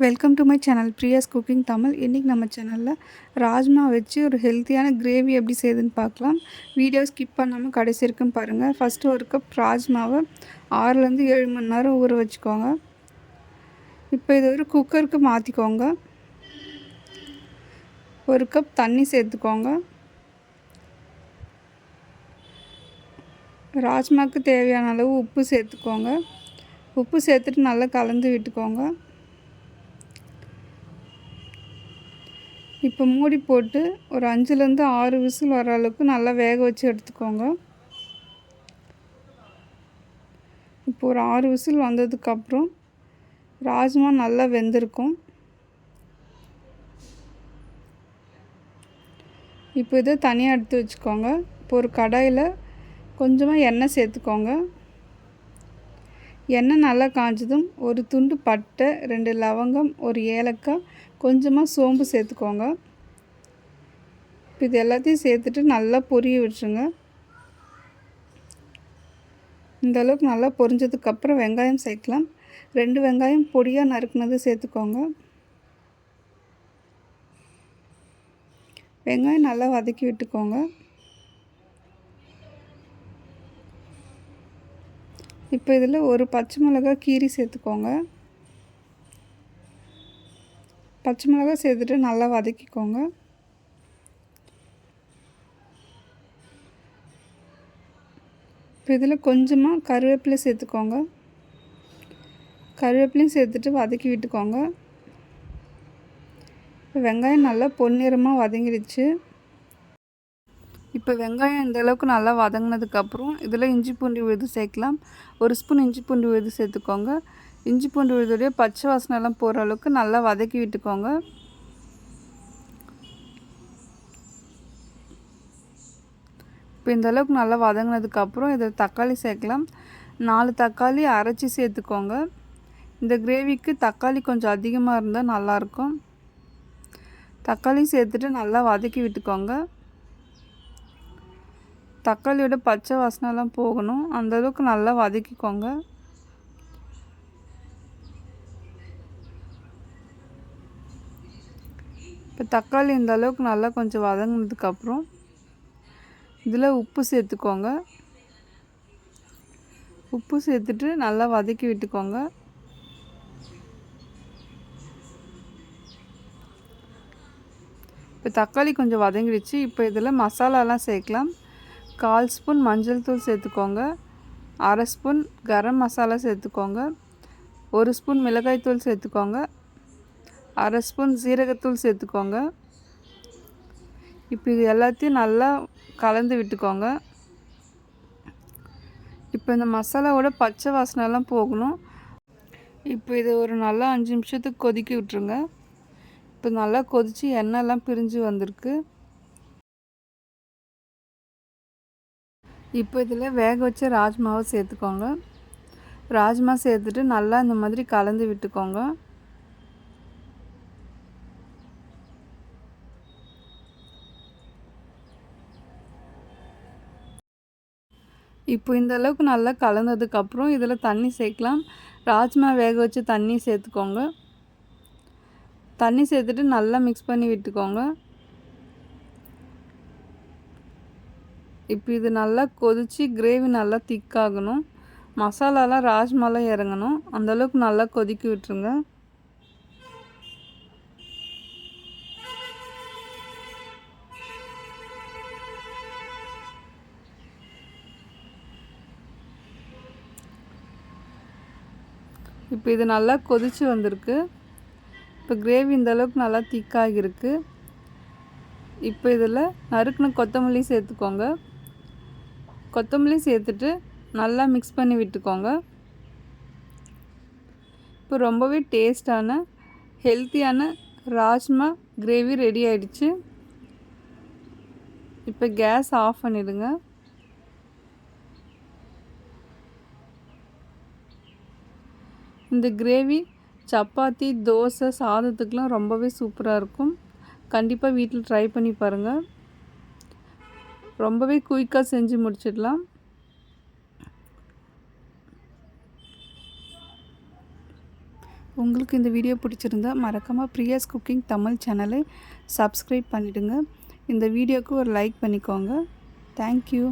Welcome to my channel Priya's cooking Tamil. இன்றைக்கி நம்ம சேனலில் ராஜ்மா வச்சு ஒரு ஹெல்த்தியான கிரேவி எப்படி செய்யுதுன்னு பார்க்கலாம். வீடியோ ஸ்கிப் பண்ணாமல் கடைசி வரைக்கும் பாருங்கள். ஃபஸ்ட்டு ஒரு கப் ராஜ்மாவை 6லேருந்து 7 மணி நேரம் ஊற வச்சுக்கோங்க. இப்போ இதை ஒரு குக்கருக்கு மாற்றிக்கோங்க. ஒரு கப் தண்ணி சேர்த்துக்கோங்க. ராஜ்மாவுக்கு தேவையான அளவு உப்பு சேர்த்துக்கோங்க. உப்பு சேர்த்துட்டு நல்லா கலந்து விட்டுக்கோங்க. இப்போ மூடி போட்டு ஒரு 5லேருந்து 6 விசில் வர அளவுக்கு நல்லா வேக வச்சு எடுத்துக்கோங்க. இப்போ ஒரு 6 விசில் வந்ததுக்கப்புறம் ராஜ்மா நல்லா வெந்திருக்கும். இப்போ இதை தனியாக எடுத்து வச்சுக்கோங்க. இப்போ ஒரு கடாயில் கொஞ்சமாக எண்ணெய் சேர்த்துக்கோங்க. எண்ணெய் நல்லா காஞ்சதும் ஒரு துண்டு பட்டை, 2 லவங்கம், ஒரு ஏலக்காய், கொஞ்சமாக சோம்பு சேர்த்துக்கோங்க. இப்போ இது எல்லாத்தையும் சேர்த்துட்டு நல்லா பொரிய விட்டுருங்க. இந்த அளவுக்கு நல்லா பொரிஞ்சதுக்கப்புறம் வெங்காயம் சேர்க்கலாம். 2 வெங்காயம் பொடியாக நறுக்குனது சேர்த்துக்கோங்க. வெங்காயம் நல்லா வதக்கி விட்டுக்கோங்க. இப்போ இதில் ஒரு பச்சை மிளகாய் கீரி சேர்த்துக்கோங்க. பச்சை மிளகாய் சேர்த்துட்டு நல்லா வதக்கிக்கோங்க. இப்போ இதில் கொஞ்சமாக கருவேப்பிலை சேர்த்துக்கோங்க. கருவேப்பிலையும் சேர்த்துட்டு வதக்கி விட்டுக்கோங்க. இப்போ வெங்காயம் நல்லா பொன்னிறமாக வதங்கிடுச்சு. இப்போ வெங்காயம் இந்த அளவுக்கு நல்லா வதங்கினதுக்கப்புறம் இதில் இஞ்சி பூண்டு விழுது சேர்க்கலாம். ஒரு ஸ்பூன் இஞ்சி பூண்டு விழுது சேர்த்துக்கோங்க. இஞ்சி பூண்டு விழுதுடைய பச்சை வாசனைலாம் போகிற அளவுக்கு நல்லா வதக்கி விட்டுக்கோங்க. இப்போ இந்த அளவுக்கு நல்லா வதங்கினதுக்கப்புறம் இதில் தக்காளி சேர்க்கலாம். 4 தக்காளி அரைச்சி சேர்த்துக்கோங்க. இந்த கிரேவிக்கு தக்காளி கொஞ்சம் அதிகமாக இருந்தால் நல்லாயிருக்கும். தக்காளி சேர்த்துட்டு நல்லா வதக்கி விட்டுக்கோங்க. தக்காளியோட பச்சை வாசனைலாம் போகணும், அந்தளவுக்கு நல்லா வதக்கிக்கோங்க. இப்போ தக்காளி இந்த அளவுக்கு நல்லா கொஞ்சம் வதங்கினதுக்கப்புறம் இதில் உப்பு சேர்த்துக்கோங்க. உப்பு சேர்த்துட்டு நல்லா வதக்கி விட்டுக்கோங்க. இப்போ தக்காளி கொஞ்சம் வதங்கிடுச்சு. இப்போ இதில் மசாலாலாம் சேர்க்கலாம். 1/4 ஸ்பூன் மஞ்சள் தூள் சேர்த்துக்கோங்க. 1/2 ஸ்பூன் கரம் மசாலா சேர்த்துக்கோங்க. 1 ஸ்பூன் மிளகாய்த்தூள் சேர்த்துக்கோங்க. 1/2 ஸ்பூன் சீரகத்தூள் சேர்த்துக்கோங்க. இப்போ இது எல்லாத்தையும் நல்லா கலந்து விட்டுக்கோங்க. இப்போ இந்த மசாலாவோட பச்சை வாசனைலாம் போகணும். இப்போ இதை ஒரு நல்லா 5 நிமிஷத்துக்கு கொதிக்க விட்டுருங்க. இப்போ நல்லா கொதித்து எண்ணெய்லாம் பிரிஞ்சு வந்திருக்கு. இப்போ இதில் வேக வச்ச ராஜ்மாவை சேர்த்துக்கோங்க. ராஜ்மா சேர்த்துட்டு நல்லா இந்த மாதிரி கலந்து விட்டுக்கோங்க. இப்போ இந்த அளவுக்கு நல்லா கலந்ததுக்கப்புறம் இதில் தண்ணி சேர்க்கலாம். ராஜ்மா வேக வச்சு தண்ணி சேர்த்துக்கோங்க. தண்ணி சேர்த்துட்டு நல்லா மிக்ஸ் பண்ணி விட்டுக்கோங்க. இப்போ இது நல்லா கொதித்து கிரேவி நல்லா திக்காகணும். மசாலாலாம் ராஜ்மாலாம் இறங்கணும், அந்தளவுக்கு நல்லா கொதிக்க விட்டுருங்க. இப்போ இது நல்லா கொதித்து வந்திருக்கு. இப்போ கிரேவி இந்த அளவுக்கு நல்லா திக்காகிருக்கு. இப்போ இதில் நறுக்குன கொத்தமல்லி சேர்த்துக்கோங்க. கொத்தமல்லி சேர்த்துட்டு நல்லா மிக்ஸ் பண்ணி விட்டுக்கோங்க. இப்போ ரொம்பவே டேஸ்டான ஹெல்த்தியான ராஜ்மா கிரேவி ரெடி ஆயிடுச்சு. இப்போ கேஸ் ஆஃப் பண்ணிடுங்க. இந்த கிரேவி சப்பாத்தி, தோசை, சாதத்துக்கெலாம் ரொம்பவே சூப்பராக இருக்கும். கண்டிப்பாக வீட்டில் ட்ரை பண்ணி பாருங்கள். ரொம்பவே குயிக்காக செஞ்சு முடிச்சிடலாம். உங்களுக்கு இந்த வீடியோ பிடிச்சிருந்தா மறக்காமல் பிரியாஸ் குக்கிங் தமிழ் சேனலை சப்ஸ்கிரைப் பண்ணிவிடுங்க. இந்த வீடியோவுக்கு ஒரு லைக் பண்ணிக்கோங்க. தேங்க்யூ.